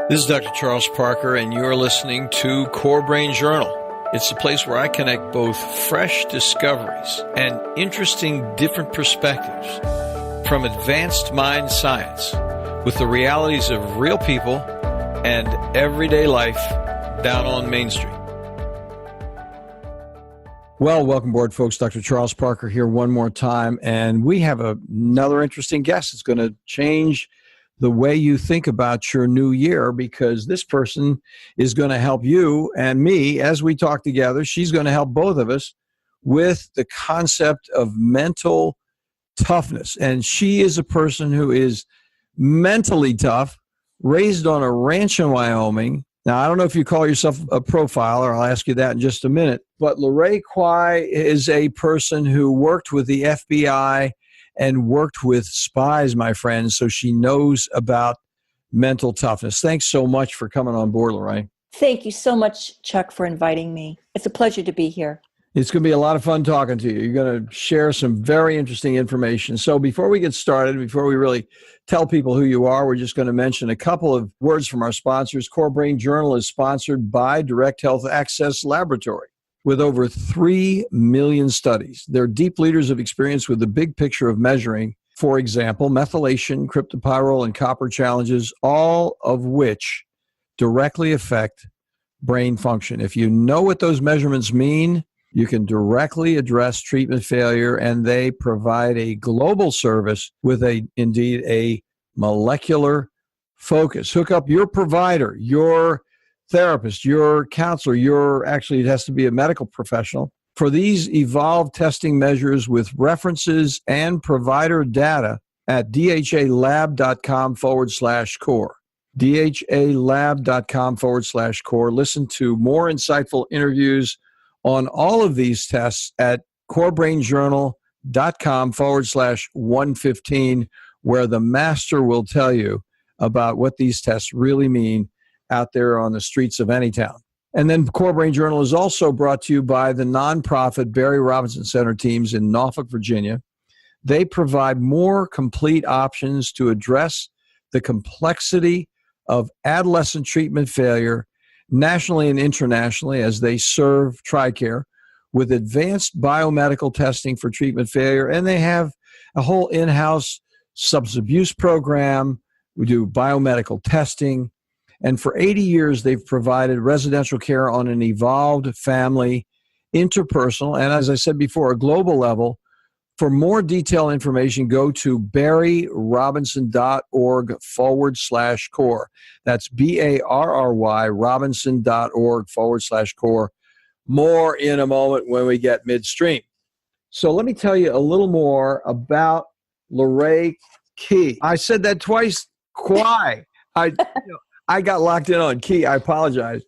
This is Dr. Charles Parker, and you're listening to Core Brain Journal. It's the place where I connect both fresh discoveries and interesting different perspectives from advanced mind science with the realities of real people and everyday life down on Main Street. Well, welcome aboard, folks. Dr. Charles Parker here one more time, and we have another interesting guest that's going to change the way you think about your new year, because this person is going to help you and me as we talk together. She's going to help both of us with the concept of mental toughness. And she is a person who is mentally tough, raised on a ranch in Wyoming. Now, I don't know if you call yourself a profiler. I'll ask you that in just a minute. But Lorraine Kwai is a person who worked with the FBI and worked with spies, my friends, so she knows about mental toughness. Thanks so much for coming on board, Lorraine. Thank you so much, Chuck, for inviting me. It's a pleasure to be here. It's going to be a lot of fun talking to you. You're going to share some very interesting information. So before we get started, before we really tell people who you are, we're just going to mention a couple of words from our sponsors. Core Brain Journal is sponsored by Direct Health Access Laboratory. With over 3 million studies, they're deep leaders of experience with the big picture of measuring, for example, methylation, cryptopyrrole, and copper challenges, all of which directly affect brain function. If you know what those measurements mean, you can directly address treatment failure, and they provide a global service with indeed a molecular focus. Hook up your provider, your therapist, your counselor, it has to be a medical professional, for these evolved testing measures with references and provider data at dhalab.com/core. dhalab.com/core. Listen to more insightful interviews on all of these tests at corebrainjournal.com/115, where the master will tell you about what these tests really mean out there on the streets of any town. And then Core Brain Journal is also brought to you by the nonprofit Barry Robinson Center teams in Norfolk, Virginia. They provide more complete options to address the complexity of adolescent treatment failure nationally and internationally as they serve TRICARE with advanced biomedical testing for treatment failure. And they have a whole in-house substance abuse program. We do biomedical testing. And for 80 years, they've provided residential care on an evolved family, interpersonal, and as I said before, a global level. For more detailed information, go to barryrobinson.org/core. That's BARRY Robinson.org/core. More in a moment when we get midstream. So let me tell you a little more about Lorraine Key. I said that twice, Kwai. I got locked in on Key. I apologize,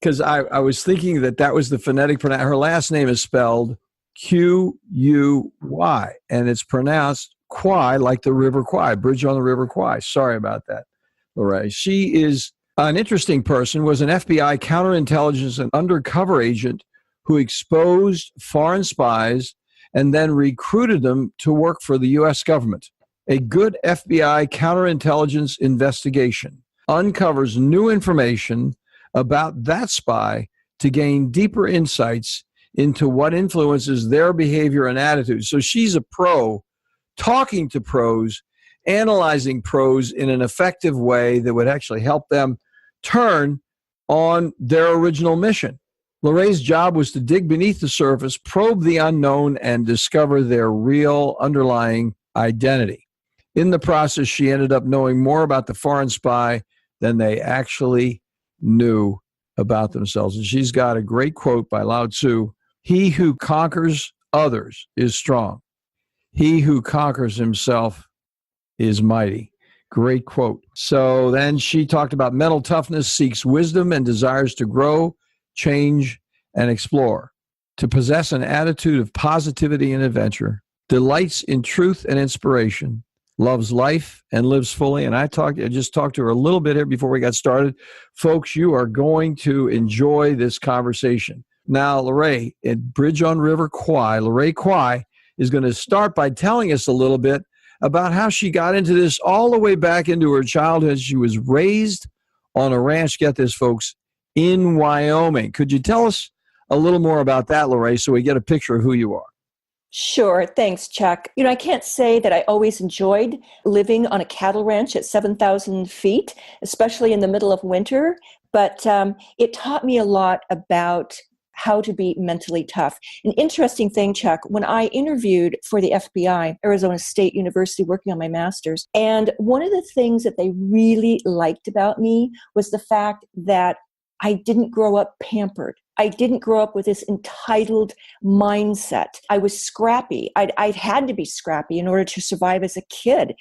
because I was thinking that was the phonetic pronunciation. Her last name is spelled Q-U-Y, and it's pronounced Kwai, like the River Kwai, bridge on the River Kwai. Sorry about that, Lorraine. She is an interesting person, was an FBI counterintelligence and undercover agent who exposed foreign spies and then recruited them to work for the U.S. government. A good FBI counterintelligence investigation uncovers new information about that spy to gain deeper insights into what influences their behavior and attitudes. So she's a pro, talking to pros, analyzing pros in an effective way that would actually help them turn on their original mission. Lorraine's job was to dig beneath the surface, probe the unknown, and discover their real underlying identity. In the process, she ended up knowing more about the foreign spy than they actually knew about themselves. And she's got a great quote by Lao Tzu: "He who conquers others is strong. He who conquers himself is mighty." Great quote. So then she talked about mental toughness seeks wisdom and desires to grow, change, and explore. To possess an attitude of positivity and adventure, delights in truth and inspiration, loves life and lives fully. And I just talked to her a little bit here before we got started. Folks, you are going to enjoy this conversation. Now, Lorraine, at Bridge on River Kwai, Lorraine Kwai is going to start by telling us a little bit about how she got into this all the way back into her childhood. She was raised on a ranch, get this, folks, in Wyoming. Could you tell us a little more about that, Lorraine, so we get a picture of who you are? Sure. Thanks, Chuck. I can't say that I always enjoyed living on a cattle ranch at 7,000 feet, especially in the middle of winter, but it taught me a lot about how to be mentally tough. An interesting thing, Chuck, when I interviewed for the FBI, Arizona State University, working on my master's, and one of the things that they really liked about me was the fact that I didn't grow up pampered. I didn't grow up with this entitled mindset. I was scrappy. I'd had to be scrappy in order to survive as a kid.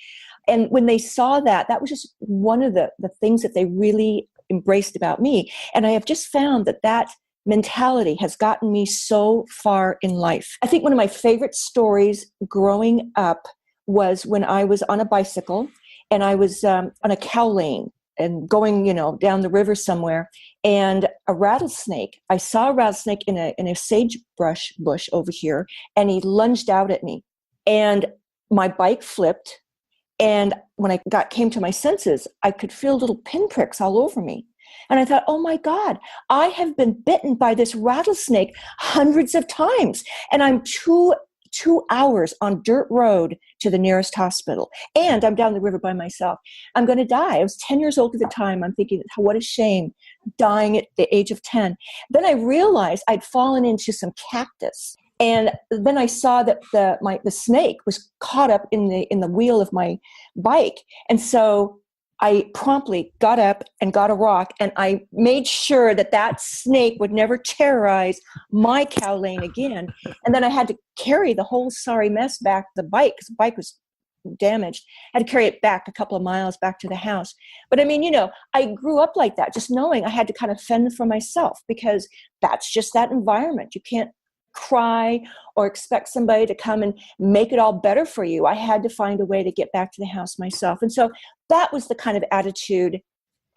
And when they saw that, that was just one of the things that they really embraced about me. And I have just found that mentality has gotten me so far in life. I think one of my favorite stories growing up was when I was on a bicycle and I was on a cow lane and going, down the river somewhere, and I saw a rattlesnake in a sagebrush bush over here, and he lunged out at me, and my bike flipped. And when I came to my senses, I could feel little pinpricks all over me. And I thought, oh my God, I have been bitten by this rattlesnake hundreds of times. And I'm two hours on dirt road to the nearest hospital. And I'm down the river by myself. I'm going to die. I was 10 years old at the time. I'm thinking, what a shame, dying at the age of 10. Then I realized I'd fallen into some cactus. And then I saw that the snake was caught up in the wheel of my bike. And so I promptly got up and got a rock, and I made sure that snake would never terrorize my cow lane again. And then I had to carry the whole sorry mess back to the bike, because the bike was damaged. I had to carry it back a couple of miles back to the house. But I mean, I grew up like that, just knowing I had to kind of fend for myself, because that's just that environment. You can't cry or expect somebody to come and make it all better for you. I had to find a way to get back to the house myself. And so that was the kind of attitude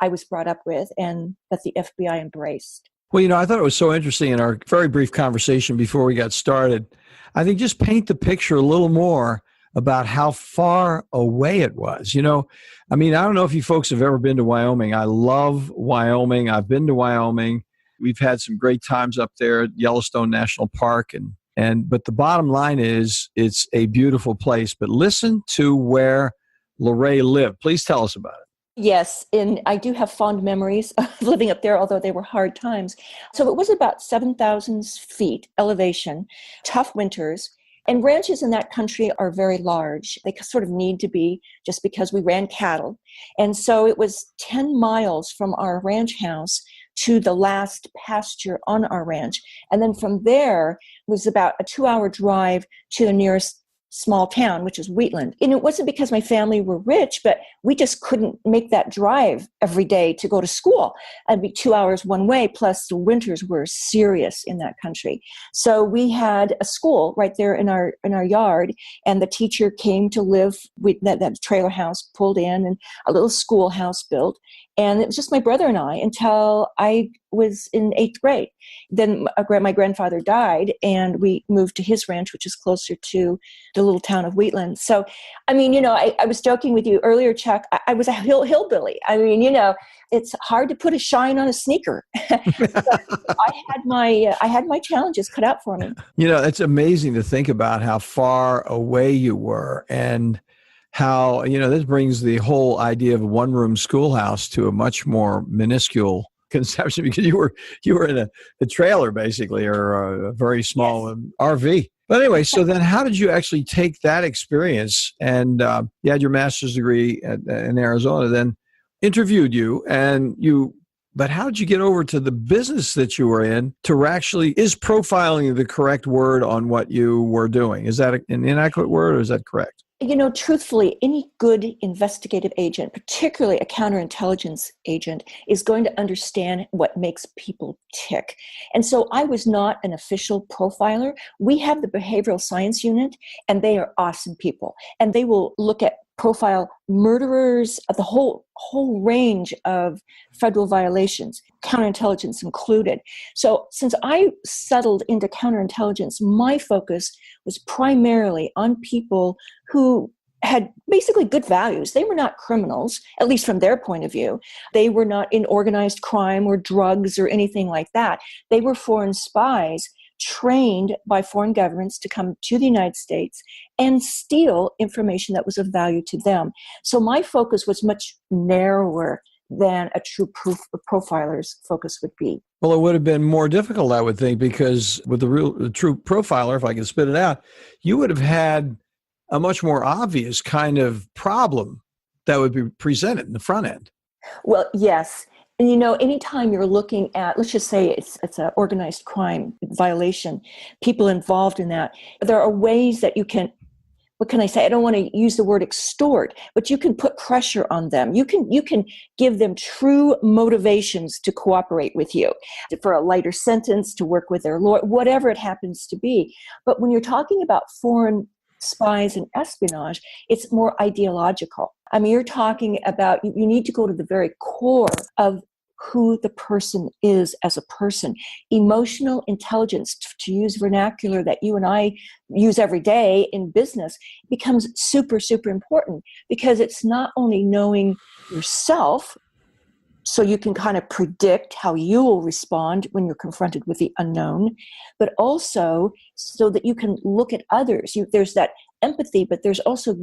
I was brought up with, and that the FBI embraced. Well, I thought it was so interesting in our very brief conversation before we got started. I think just paint the picture a little more about how far away it was. I don't know if you folks have ever been to Wyoming. I love Wyoming. I've been to Wyoming. We've had some great times up there at Yellowstone National Park, but the bottom line is it's a beautiful place. But listen to where Lorraine lived. Please tell us about it. Yes, and I do have fond memories of living up there, although they were hard times. So it was about 7,000 feet elevation, tough winters. And ranches in that country are very large. They sort of need to be, just because we ran cattle. And so it was 10 miles from our ranch house to the last pasture on our ranch. And then from there was about a 2-hour drive to the nearest small town, which is Wheatland. And it wasn't because my family were rich, but we just couldn't make that drive every day to go to school. It'd be 2 hours one way, plus the winters were serious in that country. So we had a school right there in our yard, and the teacher came to live with that trailer house pulled in, and a little schoolhouse built. And it was just my brother and I until I was in 8th grade. Then my grandfather died, and we moved to his ranch, which is closer to the little town of Wheatland. So, I mean, I was joking with you earlier, Chuck. I was a hillbilly. I mean, it's hard to put a shine on a sneaker. I had my challenges cut out for me. It's amazing to think about how far away you were, and how, this brings the whole idea of a one-room schoolhouse to a much more minuscule conception, because you were in a trailer, basically, or a very small RV. But anyway, so then how did you actually take that experience? And you had your master's degree in Arizona, then interviewed you, but how did you get over to the business that you were in to actually, is profiling the correct word on what you were doing? Is that an inaccurate word, or is that correct? Truthfully, any good investigative agent, particularly a counterintelligence agent, is going to understand what makes people tick. And so I was not an official profiler. We have the behavioral science unit, and they are awesome people. And they will profile murderers, of the whole range of federal violations, counterintelligence included. So since I settled into counterintelligence, my focus was primarily on people who had basically good values. They were not criminals, at least from their point of view. They were not in organized crime or drugs or anything like that. They were foreign spies trained by foreign governments to come to the United States and steal information that was of value to them. So my focus was much narrower than a true profiler's focus would be. Well, it would have been more difficult, I would think, because with the true profiler, if I can spit it out, you would have had a much more obvious kind of problem that would be presented in the front end. Well, yes. And anytime you're looking at, let's just say it's an organized crime violation, people involved in that, there are ways that you can, what can I say? I don't want to use the word extort, but you can put pressure on them. You can give them true motivations to cooperate with you, for a lighter sentence, to work with their lawyer, whatever it happens to be. But when you're talking about foreign spies and espionage, it's more ideological. I mean, you're talking about, you need to go to the very core of who the person is as a person. Emotional intelligence, to use vernacular that you and I use every day in business, becomes super, super important, because it's not only knowing yourself, so you can kind of predict how you will respond when you're confronted with the unknown, but also so that you can look at others. There's that empathy, but there's also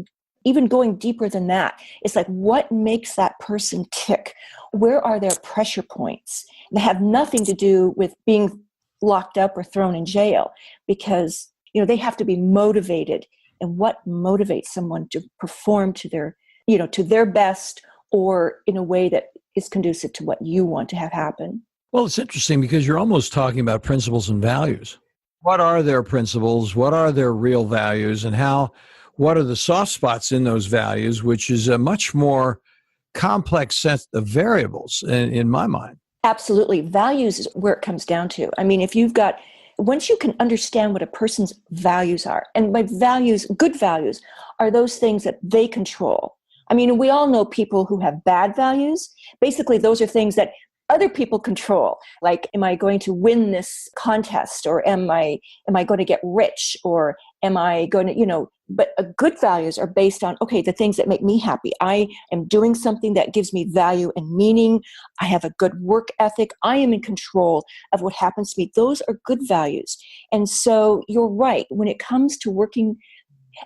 even going deeper than that. It's like, what makes that person tick? Where are their pressure points? They have nothing to do with being locked up or thrown in jail, because they have to be motivated. And what motivates someone to perform to their best, or in a way that is conducive to what you want to have happen? Well, it's interesting because you're almost talking about principles and values. What are their principles? What are their real values? And what are the soft spots in those values, which is a much more complex set of variables in my mind. Absolutely. Values is where it comes down to. I mean, once you can understand what a person's values are, and by values, good values, are those things that they control. I mean, we all know people who have bad values. Basically, those are things that other people control. Like, am I going to win this contest? Or am I going to get rich? Or am I going to, but good values are based on, okay, the things that make me happy. I am doing something that gives me value and meaning. I have a good work ethic. I am in control of what happens to me. Those are good values. And so you're right. When it comes to working,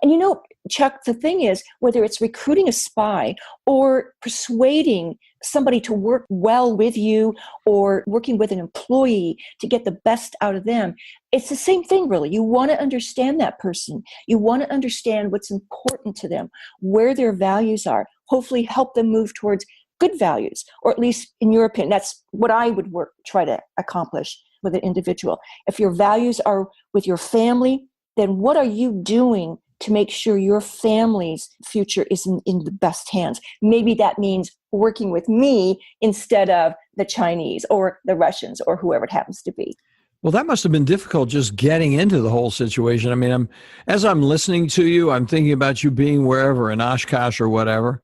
and Chuck, the thing is, whether it's recruiting a spy or persuading somebody to work well with you, or working with an employee to get the best out of them, it's the same thing, really. You want to understand that person. You want to understand what's important to them, where their values are, hopefully help them move towards good values, or at least, in your opinion, that's what I would try to accomplish with an individual. If your values are with your family, then what are you doing to make sure your family's future is in the best hands? Maybe that means working with me instead of the Chinese or the Russians or whoever it happens to be. Well, that must have been difficult, just getting into the whole situation. I mean, as I'm listening to you, I'm thinking about you being wherever, in Oshkosh or whatever,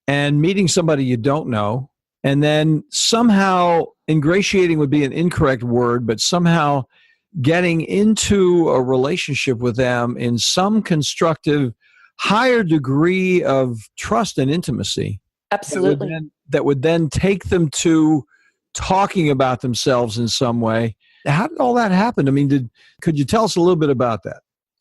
and meeting somebody you don't know, and then somehow, ingratiating would be an incorrect word, but somehow getting into a relationship with them in some constructive, higher degree of trust and intimacy. Absolutely. That would then take them to talking about themselves in some way. How did all that happen? I mean, could you tell us a little bit about that?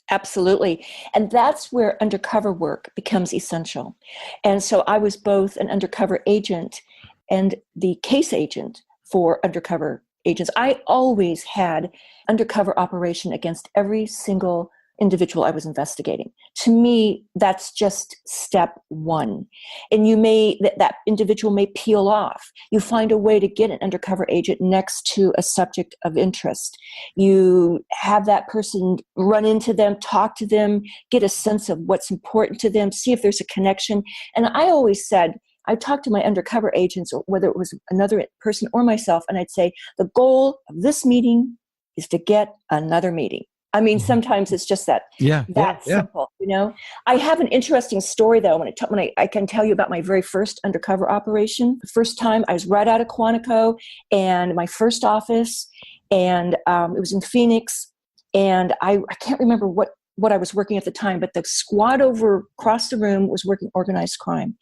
Absolutely. And that's where undercover work becomes essential. And so I was both an undercover agent and the case agent for undercover agents. I always had undercover operation against every single individual I was investigating. To me, that's just step one. And that individual may peel off. You find a way to get an undercover agent next to a subject of interest. You have that person run into them, talk to them, get a sense of what's important to them, see if there's a connection. And I always said, I talked to my undercover agents, whether it was another person or myself, and I'd say, the goal of this meeting is to get another meeting. I mean, sometimes it's just that simple, I have an interesting story, though, when I can tell you about my very first undercover operation. The first time I was right out of Quantico, and my first office, and it was in Phoenix, and I can't remember what what I was working at the time, but the squad over across the room was working organized crime.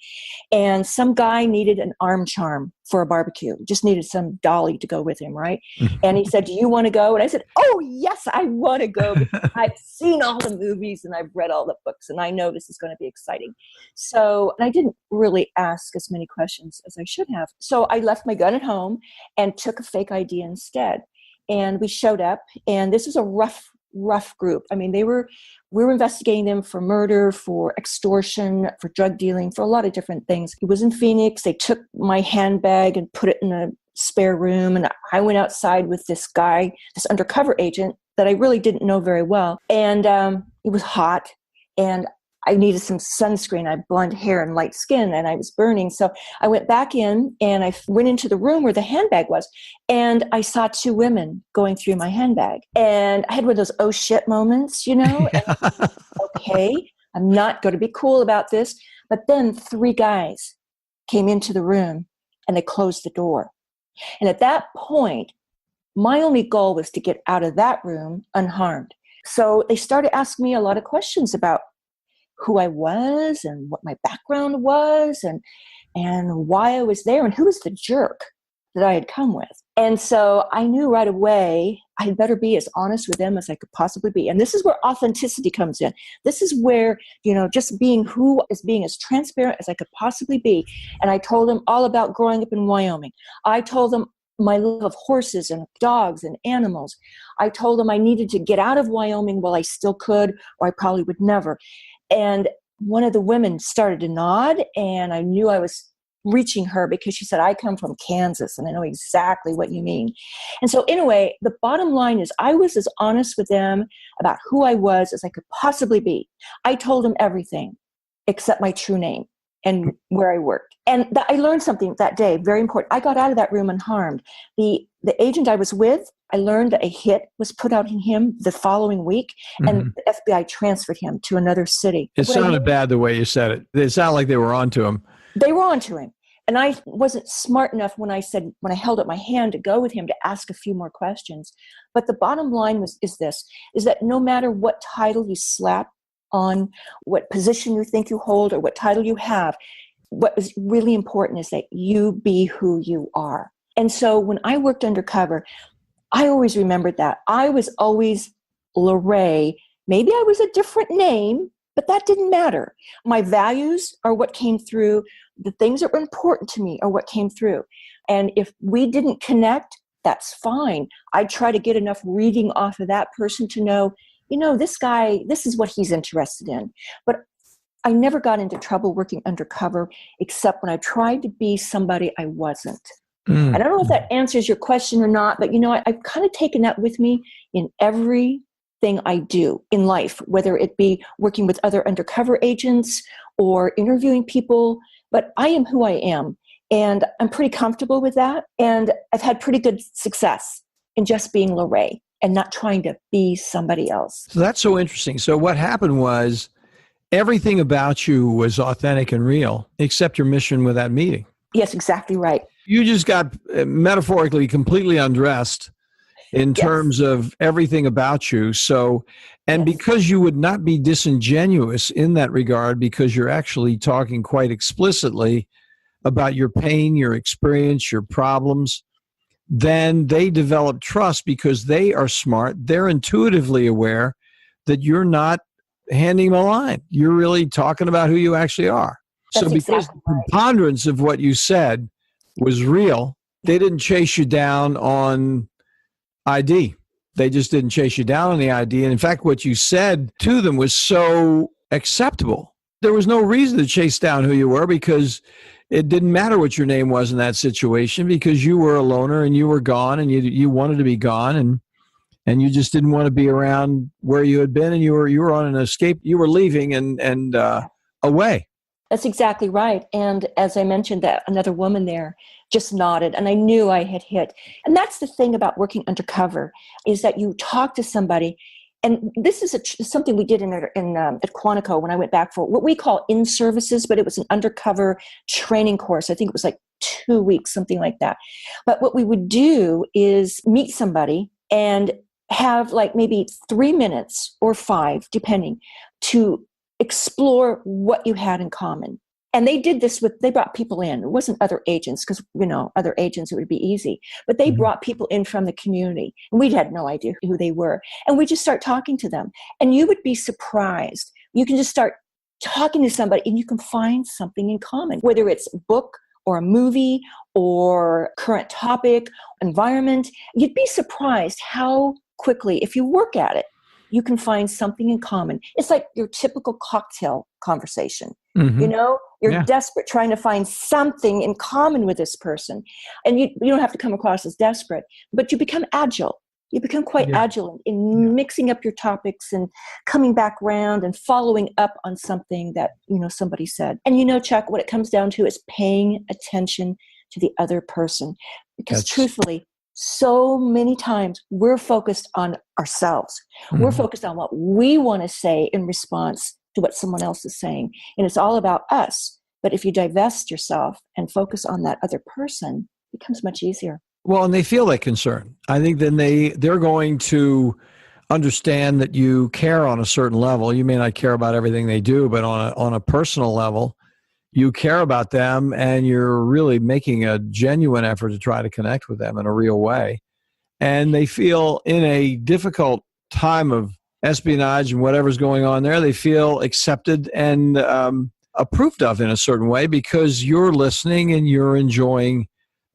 And some guy needed an arm charm for a barbecue, just needed some dolly to go with him, right? And he said, do you want to go? And I said, oh, yes, I want to go. Because I've seen all the movies and I've read all the books and I know this is going to be exciting. So, and I didn't really ask as many questions as I should have. So I left my gun at home and took a fake ID instead. And we showed up, and this was a rough group. I mean, we were investigating them for murder, for extortion, for drug dealing, for a lot of different things. It was in Phoenix. They took my handbag and put it in a spare room. And I went outside with this guy, this undercover agent that I really didn't know very well. And it was hot, and I needed some sunscreen. I had blonde hair and light skin, and I was burning. So I went back in, and I went into the room where the handbag was, and I saw two women going through my handbag. And I had one of those oh shit moments, you know? Yeah. And, okay, I'm not going to be cool about this. But then three guys came into the room, and they closed the door. And at that point, my only goal was to get out of that room unharmed. So they started asking me a lot of questions about who I was and what my background was and why I was there and who was the jerk that I had come with. And so I knew right away I had better be as honest with them as I could possibly be. And this is where authenticity comes in. This is where, just being as transparent as I could possibly be. And I told them all about growing up in Wyoming. I told them my love of horses and dogs and animals. I told them I needed to get out of Wyoming while I still could, or I probably would never. And one of the women started to nod, and I knew I was reaching her because she said, I come from Kansas, and I know exactly what you mean. And so anyway, the bottom line is I was as honest with them about who I was as I could possibly be. I told them everything except my true name and where I worked. And I learned something that day, very important. I got out of that room unharmed. The agent I was with, I learned that a hit was put out on him the following week, and the FBI transferred him to another city. It sounded bad the way you said it. It sounded like they were onto him. They were onto him. And I wasn't smart enough when I held up my hand to go with him to ask a few more questions. But the bottom line is that no matter what title you slap on, what position you think you hold, or what title you have, what is really important is that you be who you are. And so when I worked undercover, I always remembered that. I was always Lorraine. Maybe I was a different name, but that didn't matter. My values are what came through. The things that were important to me are what came through. And if we didn't connect, that's fine. I'd try to get enough reading off of that person to know, this guy, this is what he's interested in. But I never got into trouble working undercover, except when I tried to be somebody I wasn't. I don't know if that answers your question or not, but I've kind of taken that with me in everything I do in life, whether it be working with other undercover agents or interviewing people. But I am who I am, and I'm pretty comfortable with that. And I've had pretty good success in just being Lorraine and not trying to be somebody else. So that's so interesting. So what happened was everything about you was authentic and real, except your mission with that meeting. Yes, exactly right. You just got metaphorically completely undressed in terms of everything about you. So, and because you would not be disingenuous in that regard, because you're actually talking quite explicitly about your pain, your experience, your problems, then they develop trust because they are smart. They're intuitively aware that you're not handing them a line. You're really talking about who you actually are. That's so because exactly the preponderance of what you said was real, they didn't chase you down on ID. They just didn't chase you down on the ID. And in fact, what you said to them was so acceptable. There was no reason to chase down who you were because it didn't matter what your name was in that situation because you were a loner and you were gone and you wanted to be gone and you just didn't want to be around where you had been and you were on an escape. You were leaving and away. That's exactly right. And as I mentioned, that another woman there just nodded, and I knew I had hit. And that's the thing about working undercover is that you talk to somebody, and this is something we did at Quantico when I went back for what we call in-services, but it was an undercover training course. I think it was like 2 weeks, something like that. But what we would do is meet somebody, and have like maybe 3 minutes or 5, depending, to explore what you had in common. And they did this they brought people in. It wasn't other agents, because, other agents, it would be easy. But they brought people in from the community. And we had no idea who they were. And we just start talking to them. And you would be surprised. You can just start talking to somebody and you can find something in common, whether it's a book or a movie or current topic, environment. You'd be surprised how quickly, if you work at it, you can find something in common. It's like your typical cocktail conversation. You're desperate trying to find something in common with this person. And you don't have to come across as desperate, but you become agile. You become quite agile in mixing up your topics and coming back around and following up on something that, somebody said. And Chuck, what it comes down to is paying attention to the other person. Because truthfully, so many times we're focused on ourselves. We're focused on what we want to say in response to what someone else is saying. And it's all about us. But if you divest yourself and focus on that other person, it becomes much easier. Well, and they feel that concern. I think then they're going to understand that you care on a certain level. You may not care about everything they do, but on a personal level, you care about them and you're really making a genuine effort to try to connect with them in a real way. And they feel in a difficult time of espionage and whatever's going on there, they feel accepted and approved of in a certain way because you're listening and you're enjoying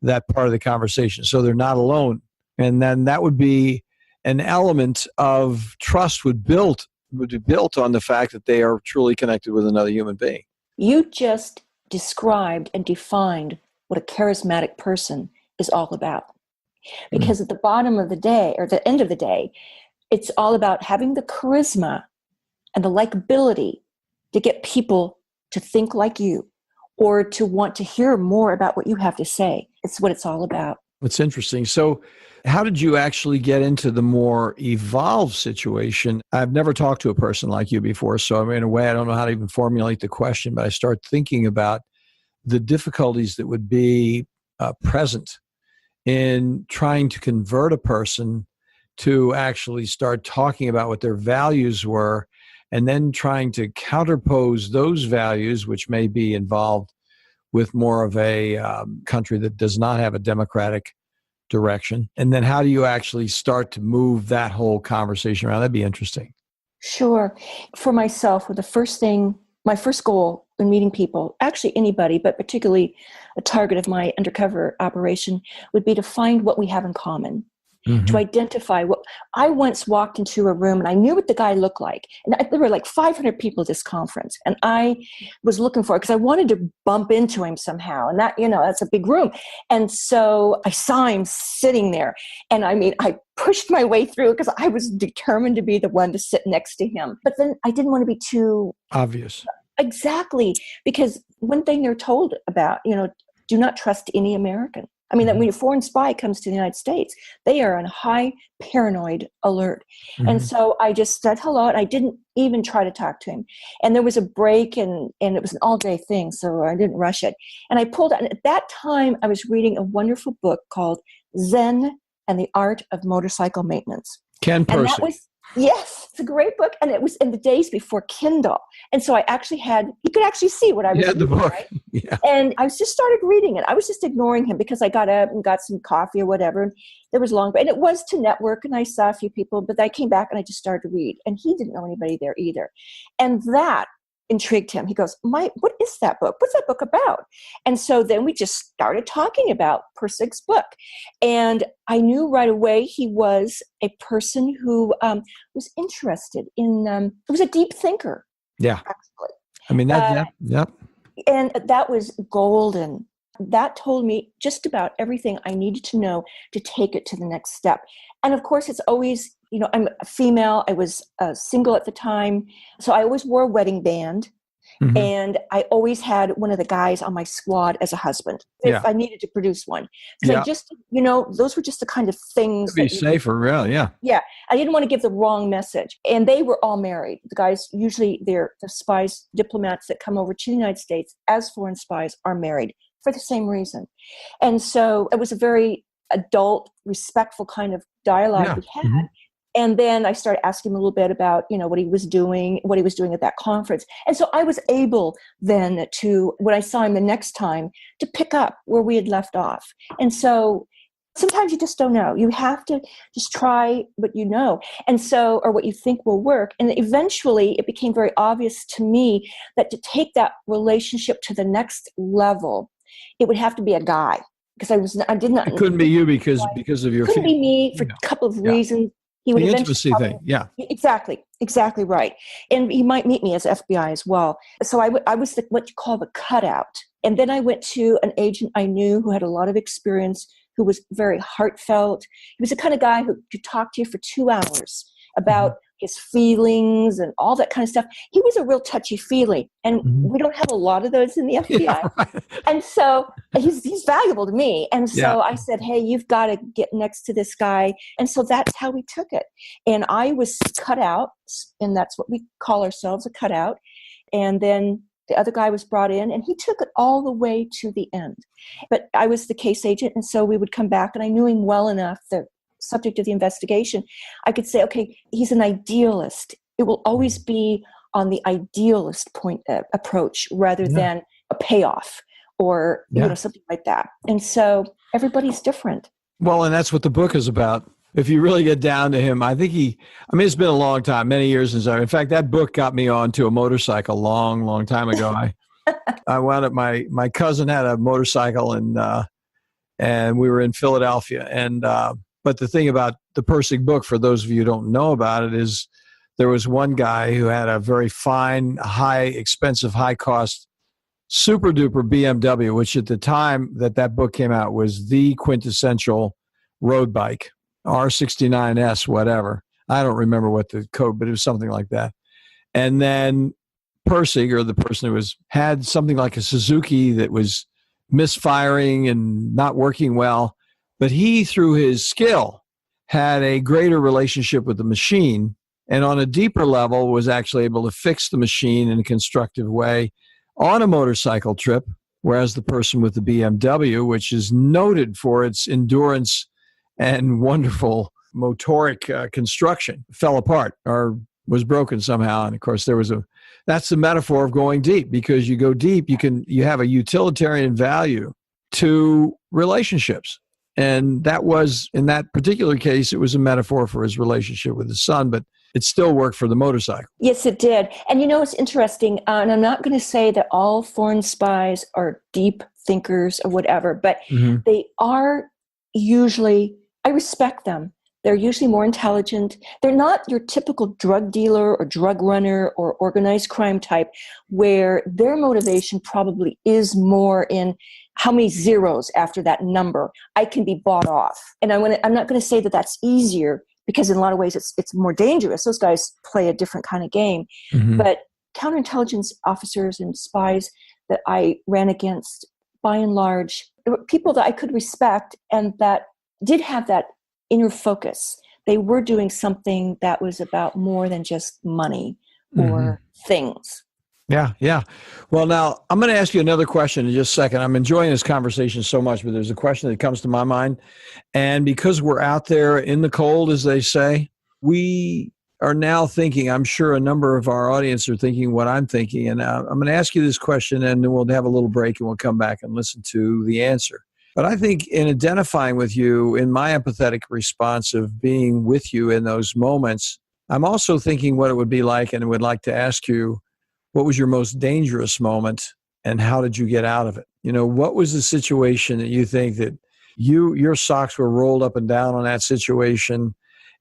that part of the conversation. So they're not alone. And then that would be an element of trust would be built on the fact that they are truly connected with another human being. You just described and defined what a charismatic person is all about. Because at the bottom of the day, or the end of the day, it's all about having the charisma and the likability to get people to think like you or to want to hear more about what you have to say. It's what it's all about. It's interesting. So how did you actually get into the more evolved situation? I've never talked to a person like you before, so in a way, I don't know how to even formulate the question, but I start thinking about the difficulties that would be present in trying to convert a person to actually start talking about what their values were, and then trying to counterpose those values, which may be involved with more of a country that does not have a democratic direction. And then how do you actually start to move that whole conversation around? That'd be interesting. Sure. For myself, my first goal in meeting people, actually anybody, but particularly a target of my undercover operation, would be to find what we have in common. To identify what I once walked into a room and I knew what the guy looked like. And there were like 500 people at this conference. And I was looking for it because I wanted to bump into him somehow. And that, that's a big room. And so I saw him sitting there. And I pushed my way through because I was determined to be the one to sit next to him. But then I didn't want to be too obvious. Exactly. Because one thing they're told about, do not trust any American. When a foreign spy comes to the United States, they are on high paranoid alert. And so I just said hello, and I didn't even try to talk to him. And there was a break, and it was an all-day thing, so I didn't rush it. And I pulled out, and at that time, I was reading a wonderful book called Zen and the Art of Motorcycle Maintenance. Ken Percy. And that was, yes, it's a great book. And it was in the days before Kindle. And so you could actually see what I was reading, the book. Right? Yeah. And I just started reading it. I was just ignoring him because I got up and got some coffee or whatever. And there was long, and it was to network, and I saw a few people, but I came back and I just started to read. And he didn't know anybody there either. And that intrigued him. He goes, what is that book? What's that book about? And so then we just started talking about Persig's book. And I knew right away he was a person who was interested in, he was a deep thinker. Yeah. Actually. Yep. And that was golden. That told me just about everything I needed to know to take it to the next step. And of course, it's always, I'm a female. I was single at the time. So I always wore a wedding band. And I always had one of the guys on my squad as a husband if I needed to produce one. Because I just, those were just the kind of things. To be safer, really, yeah. Yeah. I didn't want to give the wrong message. And they were all married. The guys, usually they're the spies, diplomats that come over to the United States as foreign spies are married for the same reason. And so it was a very adult, respectful kind of dialogue we had. And then I started asking him a little bit about, what he was doing at that conference. And so I was able then to, when I saw him the next time, to pick up where we had left off. And so sometimes you just don't know. You have to just try what you know. And so, or what you think will work. And eventually it became very obvious to me that to take that relationship to the next level, it would have to be a guy. Because I did not. It couldn't be you because of your. It couldn't be me for a couple of reasons. He would the intimacy thing, exactly right. And he might meet me as FBI as well. So I was what you call the cutout. And then I went to an agent I knew who had a lot of experience, who was very heartfelt. He was the kind of guy who could talk to you for 2 hours about his feelings and all that kind of stuff. He was a real touchy-feely, and we don't have a lot of those in the FBI. Yeah, right. And so he's valuable to me. And so I said, hey, you've got to get next to this guy. And so that's how we took it. And I was cut out, and that's what we call ourselves, a cutout. And then the other guy was brought in, and he took it all the way to the end. But I was the case agent, and so we would come back, and I knew him well enough, the subject of the investigation. I could say, okay, he's an idealist. It will always be on the idealist point approach rather than a payoff or something like that. And so everybody's different. Well, and that's what the book is about. If you really get down to him, it's been a long time, many years since in fact, that book got me onto a motorcycle long, long time ago. I wound up, my cousin had a motorcycle and we were in Philadelphia. And, but the thing about the Persig book, for those of you who don't know about it, is there was one guy who had a very fine, expensive, high-cost, super-duper BMW, which at the time that book came out was the quintessential road bike, R69S, whatever. I don't remember what the code, but it was something like that. And then Persig, or the person who had something like a Suzuki that was misfiring and not working well. But he, through his skill, had a greater relationship with the machine, and on a deeper level was actually able to fix the machine in a constructive way on a motorcycle trip, whereas the person with the BMW, which is noted for its endurance and wonderful motoric construction, fell apart or was broken somehow. And of course, that's the metaphor of going deep, because you go deep, you have a utilitarian value to relationships. And that was, in that particular case, it was a metaphor for his relationship with his son, but it still worked for the motorcycle. Yes, it did. And it's interesting, and I'm not going to say that all foreign spies are deep thinkers or whatever, but they are usually, I respect them. They're usually more intelligent. They're not your typical drug dealer or drug runner or organized crime type, where their motivation probably is more in how many zeros after that number I can be bought off. And I'm not going to say that that's easier, because in a lot of ways it's more dangerous. Those guys play a different kind of game. But counterintelligence officers and spies that I ran against, by and large, there were people that I could respect and that did have that inner focus. They were doing something that was about more than just money or things. Yeah. Well, now I'm going to ask you another question in just a second. I'm enjoying this conversation so much, but there's a question that comes to my mind. And because we're out there in the cold, as they say, we are now thinking, I'm sure a number of our audience are thinking what I'm thinking. And I'm going to ask you this question, and then we'll have a little break and we'll come back and listen to the answer. But I think in identifying with you, in my empathetic response of being with you in those moments, I'm also thinking what it would be like, and would like to ask you, what was your most dangerous moment and how did you get out of it? What was the situation that you think that your socks were rolled up and down on that situation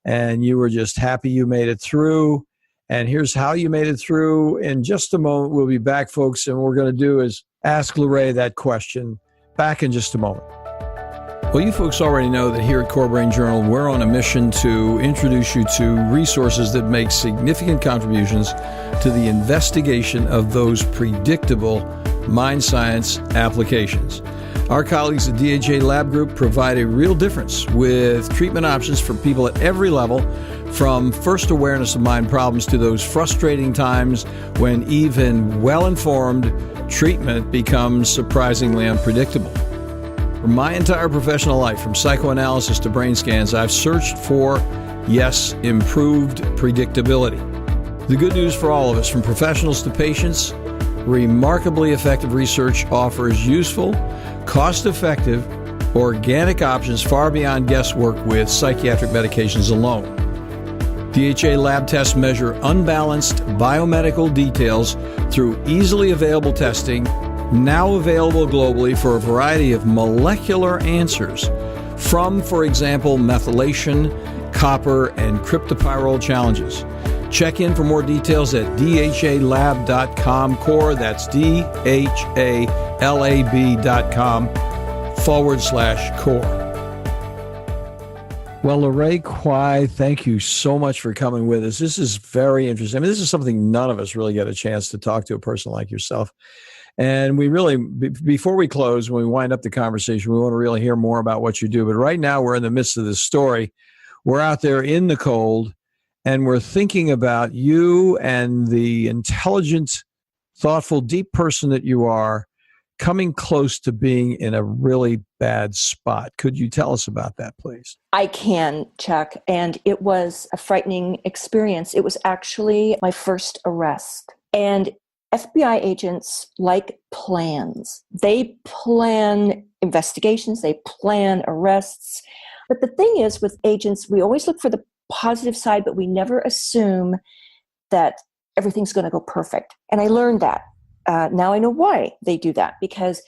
and you were just happy you made it through? And here's how you made it through. In just a moment, we'll be back, folks, and what we're going to do is ask Lorraine that question. Back in just a moment. Well, you folks already know that here at Core Brain Journal, we're on a mission to introduce you to resources that make significant contributions to the investigation of those predictable mind science applications. Our colleagues at DHA Lab Group provide a real difference with treatment options for people at every level, from first awareness of mind problems to those frustrating times when even well-informed treatment becomes surprisingly unpredictable. For my entire professional life, from psychoanalysis to brain scans, I've searched for Yes, improved predictability. The good news for all of us, from professionals to patients, remarkably effective research offers useful, cost-effective, organic options far beyond guesswork with psychiatric medications alone. DHA lab tests measure unbalanced biomedical details through easily available testing, now available globally for a variety of molecular answers from, for example, methylation, copper, and cryptopyrrole challenges. Check in for more details at dhalab.com core. That's dhalab.com/core. Well, Lorraine Kwai, thank you so much for coming with us. This is very interesting. I mean, this is something none of us really get a chance to talk to a person like yourself. And we really, before we close, when we wind up the conversation, we want to really hear more about what you do. But right now, we're in the midst of this story. We're out there in the cold, and we're thinking about you and the intelligent, thoughtful, deep person that you are coming close to being in a really bad spot. Could you tell us about that, please? I can, Chuck, and it was a frightening experience. It was actually my first arrest. And FBI agents like plans. They plan investigations, they plan arrests. But the thing is, with agents, we always look for the positive side, but we never assume that everything's going to go perfect. And I learned that. Now I know why they do that, because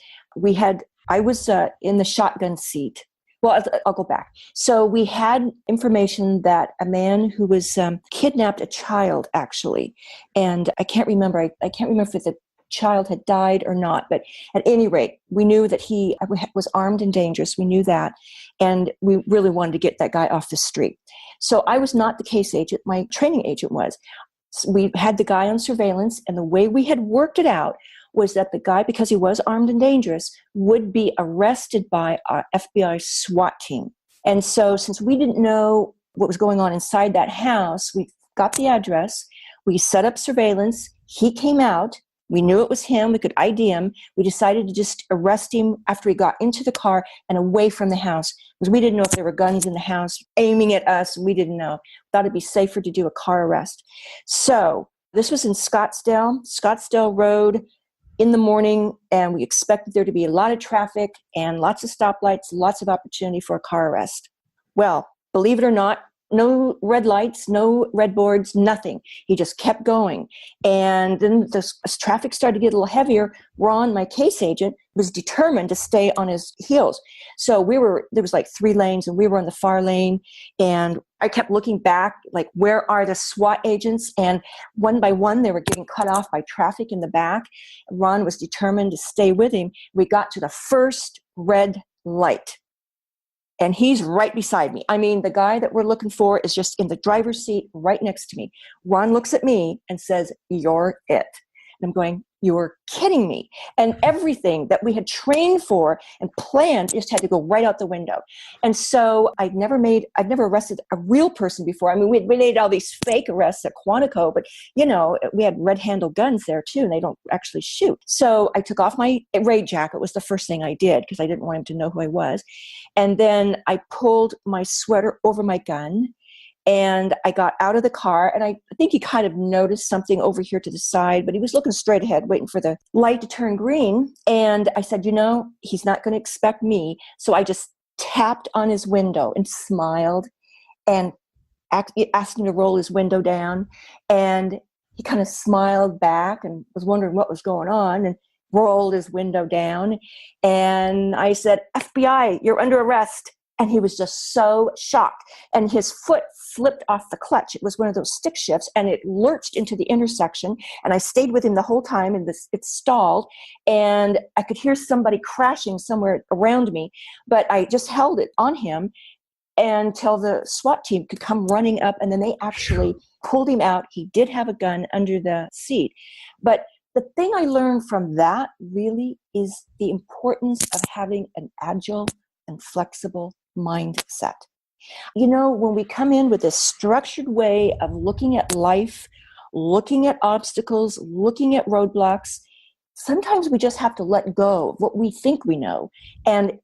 I was in the shotgun seat. Well, I'll go back. So we had information that a man who was kidnapped a child, actually, and I can't remember. I can't remember if the child had died or not. But at any rate, we knew that he was armed and dangerous. We knew that, and we really wanted to get that guy off the street. So I was not the case agent. My training agent was. So we had the guy on surveillance, and the way we had worked it out was that the guy, because he was armed and dangerous, would be arrested by our FBI SWAT team. And so since we didn't know what was going on inside that house, we got the address, we set up surveillance, he came out, we knew it was him, we could ID him, we decided to just arrest him after he got into the car and away from the house, because we didn't know if there were guns in the house aiming at us, we didn't know. Thought it'd be safer to do a car arrest. So this was in Scottsdale Road, in the morning, and we expected there to be a lot of traffic and lots of stoplights, lots of opportunity for a car arrest. Well, believe it or not, no red lights, no red boards, nothing. He just kept going. And then as traffic started to get a little heavier, Ron, my case agent, was determined to stay on his heels. So there was like 3 lanes, and we were in the far lane. And I kept looking back, like, where are the SWAT agents? And one by one, they were getting cut off by traffic in the back. Ron was determined to stay with him. We got to the first red light, and he's right beside me. I mean, the guy that we're looking for is just in the driver's seat right next to me. Ron looks at me and says, "You're it." And I'm going, "You're kidding me." And everything that we had trained for and planned just had to go right out the window. And so I've never arrested a real person before. I mean, we made all these fake arrests at Quantico, but, we had red-handle guns there too, and they don't actually shoot. So I took off my raid jacket. Was the first thing I did, because I didn't want him to know who I was. And then I pulled my sweater over my gun, and I got out of the car, and I think he kind of noticed something over here to the side, but he was looking straight ahead, waiting for the light to turn green. And I said, he's not going to expect me. So I just tapped on his window and smiled and asked him to roll his window down. And he kind of smiled back and was wondering what was going on, and rolled his window down. And I said, "FBI, you're under arrest." And he was just so shocked. And his foot slipped off the clutch. It was one of those stick shifts, and it lurched into the intersection. And I stayed with him the whole time, and it stalled. And I could hear somebody crashing somewhere around me. But I just held it on him until the SWAT team could come running up. And then they actually pulled him out. He did have a gun under the seat. But the thing I learned from that really is the importance of having an agile and flexible mindset. When we come in with this structured way of looking at life, looking at obstacles, looking at roadblocks, sometimes we just have to let go of what we think we know. And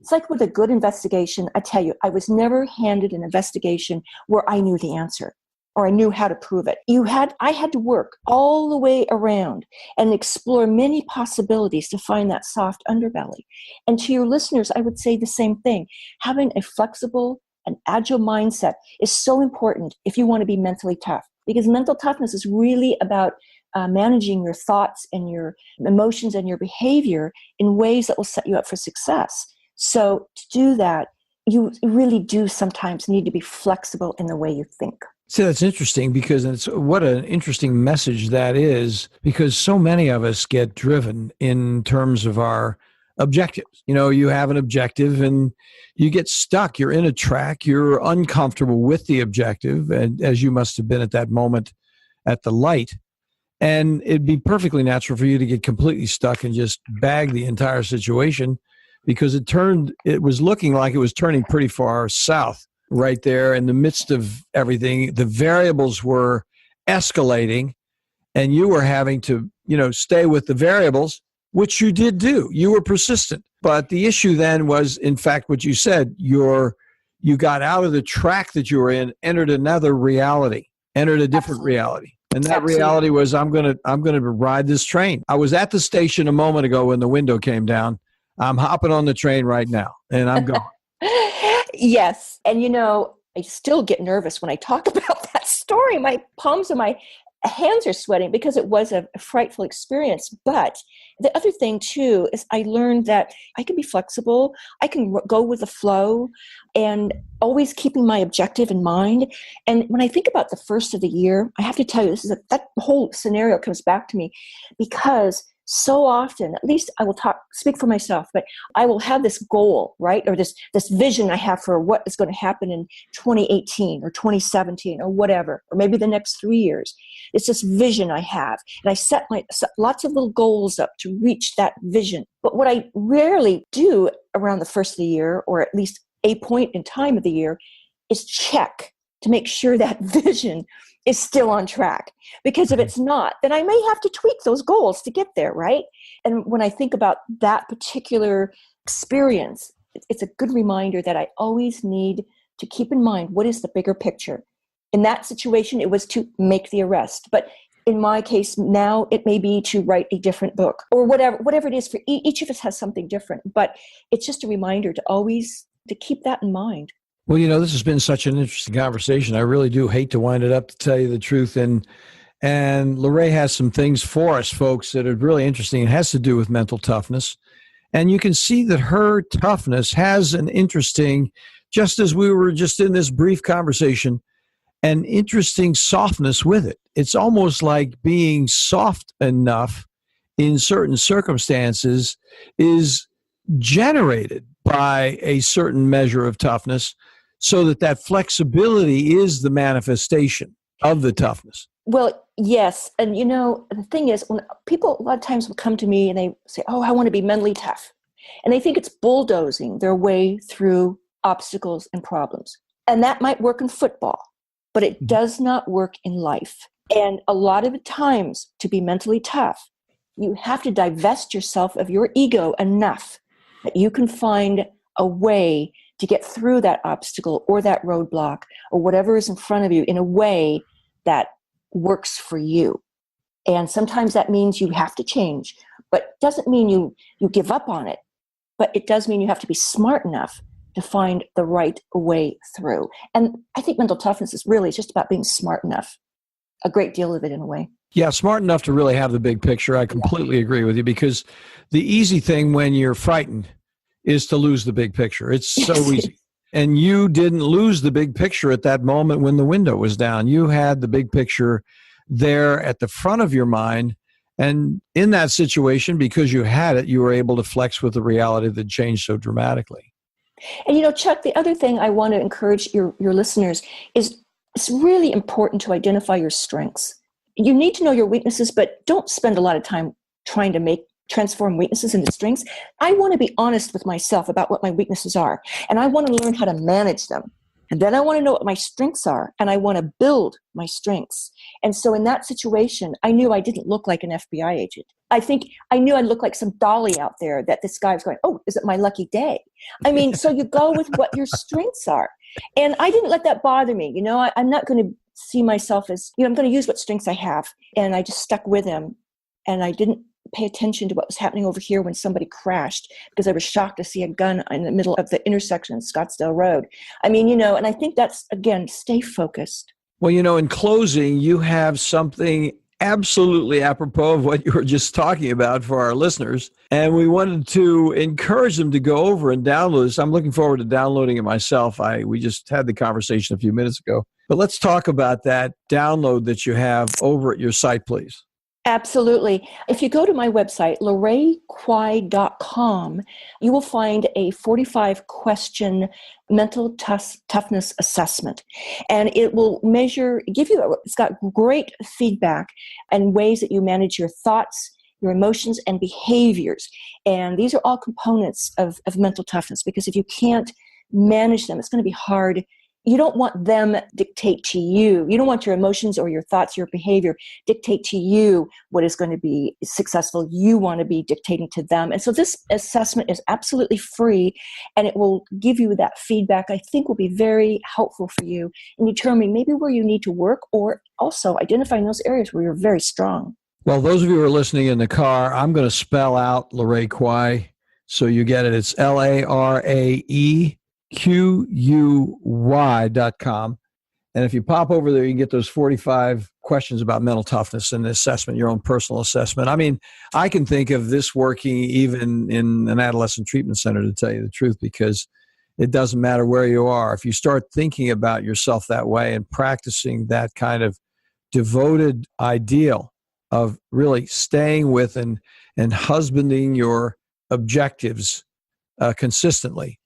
It's like with a good investigation, I tell you, I was never handed an investigation where I knew the answer or I knew how to prove it. I had to work all the way around and explore many possibilities to find that soft underbelly. And to your listeners, I would say the same thing. Having a flexible and agile mindset is so important if you want to be mentally tough, because mental toughness is really about managing your thoughts and your emotions and your behavior in ways that will set you up for success. So to do that, you really do sometimes need to be flexible in the way you think. See, that's interesting because what an interesting message that is, because so many of us get driven in terms of our objectives. You have an objective and you get stuck. You're in a track. You're uncomfortable with the objective, and as you must have been at that moment at the light. And it'd be perfectly natural for you to get completely stuck and just bag the entire situation, because it was looking like it was turning pretty far south right there in the midst of everything. The variables were escalating and you were having to, stay with the variables, which you did do. You were persistent. But the issue then was, in fact, what you said, you got out of the track that you were in, entered another reality, entered a different Absolutely. reality. And that Absolutely. reality was, I'm going to ride this train. I was at the station a moment ago when the window came down. I'm hopping on the train right now and I'm going. Yes. And I still get nervous when I talk about that story. My palms and my hands are sweating because it was a frightful experience. But the other thing too is I learned that I can be flexible. I can go with the flow and always keeping my objective in mind. And when I think about the first of the year, I have to tell you, that whole scenario comes back to me because so often, at least I will speak for myself, but I will have this goal, right? Or this vision I have for what is going to happen in 2018 or 2017 or whatever, or maybe the next 3 years. It's this vision I have. And I set lots of little goals up to reach that vision. But what I rarely do around the first of the year, or at least a point in time of the year, is check to make sure that vision is still on track. Because if it's not, then I may have to tweak those goals to get there, right? And when I think about that particular experience, it's a good reminder that I always need to keep in mind what is the bigger picture. In that situation, it was to make the arrest. But in my case now, it may be to write a different book or whatever it is. For each of us has something different. But it's just a reminder to keep that in mind. Well, this has been such an interesting conversation. I really do hate to wind it up, to tell you the truth. And Lorraine has some things for us, folks, that are really interesting. It has to do with mental toughness. And you can see that her toughness has an interesting, just as we were just in this brief conversation, an interesting softness with it. It's almost like being soft enough in certain circumstances is generated by a certain measure of toughness, so that flexibility is the manifestation of the toughness. Well, yes. And the thing is, when people a lot of times will come to me and they say, oh, I want to be mentally tough. And they think it's bulldozing their way through obstacles and problems. And that might work in football, but it does not work in life. And a lot of the times, to be mentally tough, you have to divest yourself of your ego enough that you can find a way to get through that obstacle or that roadblock or whatever is in front of you in a way that works for you. And sometimes that means you have to change, but doesn't mean you give up on it. But it does mean you have to be smart enough to find the right way through. And I think mental toughness is really just about being smart enough, a great deal of it in a way. Yeah, smart enough to really have the big picture. I completely agree with you, because the easy thing when you're frightened is to lose the big picture. It's so easy. And you didn't lose the big picture at that moment when the window was down. You had the big picture there at the front of your mind. And in that situation, because you had it, you were able to flex with the reality that changed so dramatically. And Chuck, the other thing I want to encourage your listeners is it's really important to identify your strengths. You need to know your weaknesses, but don't spend a lot of time trying to transform weaknesses into strengths. I want to be honest with myself about what my weaknesses are, and I want to learn how to manage them. And then I want to know what my strengths are, and I want to build my strengths. And so in that situation, I knew I didn't look like an FBI agent. I think I knew I looked like some dolly out there that this guy was going, oh, is it my lucky day? I mean, so you go with what your strengths are. And I didn't let that bother me. I'm not going to see myself as, I'm going to use what strengths I have. And I just stuck with him. And I didn't pay attention to what was happening over here when somebody crashed, because I was shocked to see a gun in the middle of the intersection, Scottsdale Road. I mean, and I think that's, again, stay focused. Well, in closing, you have something absolutely apropos of what you were just talking about for our listeners. And we wanted to encourage them to go over and download this. I'm looking forward to downloading it myself. We just had the conversation a few minutes ago. But let's talk about that download that you have over at your site, please. Absolutely. If you go to my website, lorrainekwai.com, you will find a 45-question mental toughness assessment. And it will it's got great feedback and ways that you manage your thoughts, your emotions, and behaviors. And these are all components of mental toughness, because if you can't manage them, it's going to be hard. You don't want them dictate to you. You don't want your emotions or your thoughts, your behavior dictate to you what is going to be successful. You want to be dictating to them. And so this assessment is absolutely free, and it will give you that feedback I think will be very helpful for you in determining maybe where you need to work, or also identifying those areas where you're very strong. Well, those of you who are listening in the car, I'm going to spell out Lorraine Kwai so you get it. It's LARAEQUY.com. And if you pop over there, you can get those 45 questions about mental toughness and the assessment, your own personal assessment. I mean, I can think of this working even in an adolescent treatment center, to tell you the truth, because it doesn't matter where you are. If you start thinking about yourself that way and practicing that kind of devoted ideal of really staying with and husbanding your objectives consistently,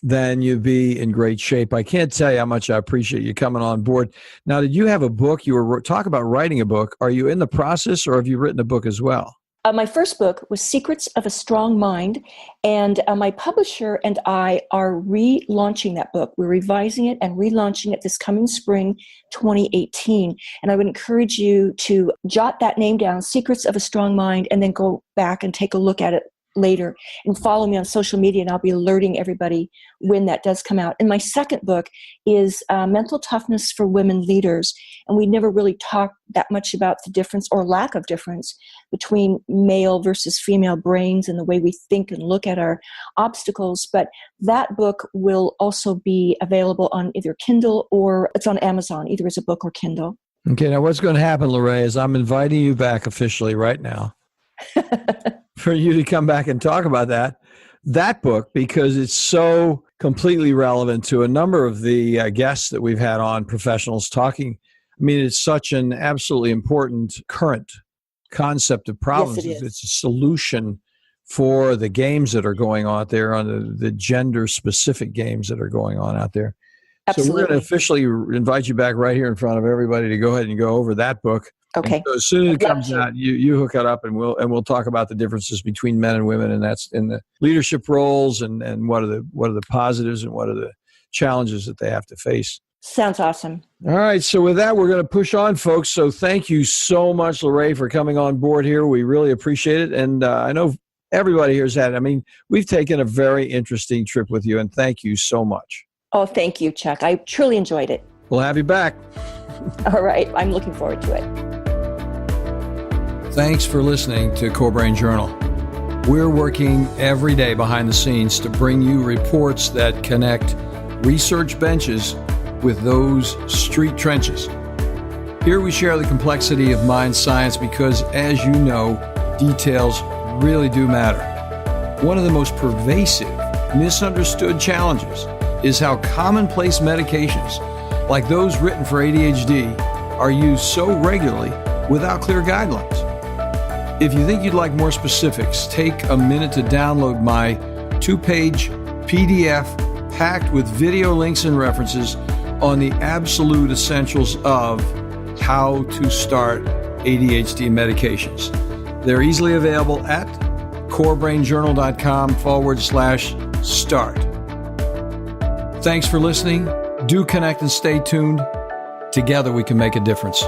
then you'd be in great shape. I can't tell you how much I appreciate you coming on board. Now, did you have a book? You were talking about writing a book. Are you in the process, or have you written a book as well? My first book was Secrets of a Strong Mind, and my publisher and I are relaunching that book. We're revising it and relaunching it this coming spring, 2018. And I would encourage you to jot that name down, Secrets of a Strong Mind, and then go back and take a look at it later, and follow me on social media, and I'll be alerting everybody when that does come out. And my second book is Mental Toughness for Women Leaders. And we never really talked that much about the difference or lack of difference between male versus female brains and the way we think and look at our obstacles. But that book will also be available on either Kindle, or it's on Amazon, either as a book or Kindle. Okay, now what's going to happen, Lorraine, is I'm inviting you back officially right now for you to come back and talk about that book, because it's so completely relevant to a number of the guests that we've had on, professionals talking. I mean, it's such an absolutely important current concept of problems. Yes, it is. It's a solution for the games that are going on out there, on the gender-specific games that are going on out there. Absolutely. So we're going to officially invite you back right here in front of everybody to go ahead and go over that book. Okay. So as soon as it comes out, you hook it up, and we'll talk about the differences between men and women, and that's in the leadership roles, and what are the positives and what are the challenges that they have to face. Sounds awesome. All right. So with that, we're going to push on, folks. So thank you so much, Lorraine, for coming on board here. We really appreciate it. And I know everybody here has had it. I mean, we've taken a very interesting trip with you, and thank you so much. Oh, thank you, Chuck. I truly enjoyed it. We'll have you back. All right. I'm looking forward to it. Thanks for listening to Core Brain Journal. We're working every day behind the scenes to bring you reports that connect research benches with those street trenches. Here we share the complexity of mind science because, as you know, details really do matter. One of the most pervasive, misunderstood challenges is how commonplace medications, like those written for ADHD, are used so regularly without clear guidelines. If you think you'd like more specifics, take a minute to download my 2-page PDF packed with video links and references on the absolute essentials of how to start ADHD medications. They're easily available at corebrainjournal.com/start. Thanks for listening. Do connect and stay tuned. Together we can make a difference.